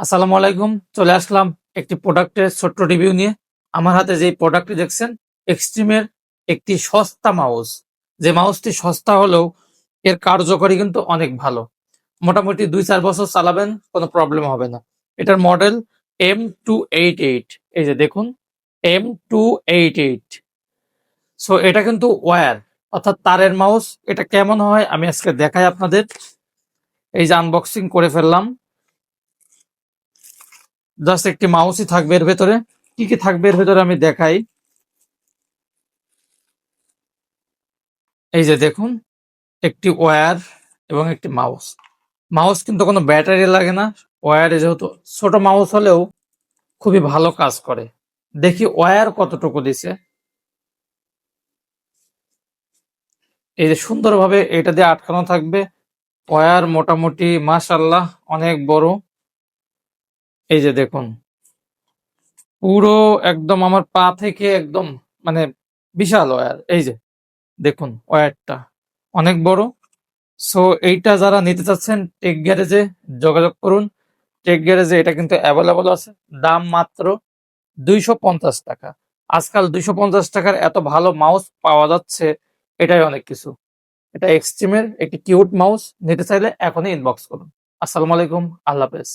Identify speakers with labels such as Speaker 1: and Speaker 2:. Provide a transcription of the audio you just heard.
Speaker 1: আসসালামু আলাইকুম। চলে আসলাম একটি প্রোডাক্টের ছোট্ট রিভিউ নিয়ে। আমার হাতে যে প্রোডাক্টটি দেখছেন, এক্সট্রিমের একটি সস্তা মাউস। যে মাউসটি সস্তা হলেও এর কার্যকরী কিন্তু অনেক ভালো। মোটামুটি ২-৪ বছর চালাবেন, কোনো প্রবলেম হবে না। এটার মডেল M288। এই যে দেখুন, M288। সো এটা কিন্তু ওয়্যার, অর্থাৎ তারের মাউস। এটা কেমন হয় আমি আজকে দেখাই আপনাদের। এই যে আনবক্সিং করে ফেললাম। জাস্ট একটি মাউসই থাকবে এর ভেতরে। কি কি থাকবে এর ভেতরে আমি দেখাই। এই যে দেখুন, একটি ওয়্যার এবং একটি মাউস। মাউস কিন্তু কোনো ব্যাটারি লাগে না। ওয়্যারে যেহেতু ছোট মাউস হলেও খুবই ভালো কাজ করে। দেখি ওয়্যার কতটুকু দিছে। এই যে সুন্দরভাবে এটা দিয়ে আটকানো থাকবে। ওয়্যার মোটামুটি মাশাআল্লাহ অনেক বড়। এই যে দেখুন, পুরো একদম আমার পা থেকে একদম মানে বিশাল ওয়্যার। এই যে দেখুন, ওয়্যারটা অনেক বড়। সো এইটা যারা নিতে চাচ্ছেন টেক গ্যারেজে যোগাযোগ করুন। টেক গ্যারেজে এটা কিন্তু অ্যাভেলেবল আছে। দাম মাত্র ৳২৫০। আজকাল ৳২৫০ এত ভালো মাউস পাওয়া যাচ্ছে, এটাই অনেক কিছু। এটা এক্সট্রিমের একটি কিউট মাউস। নিতে চাইলে এখনই ইনবক্স করুন। আসসালামু আলাইকুম, আল্লাহ হাফেজ।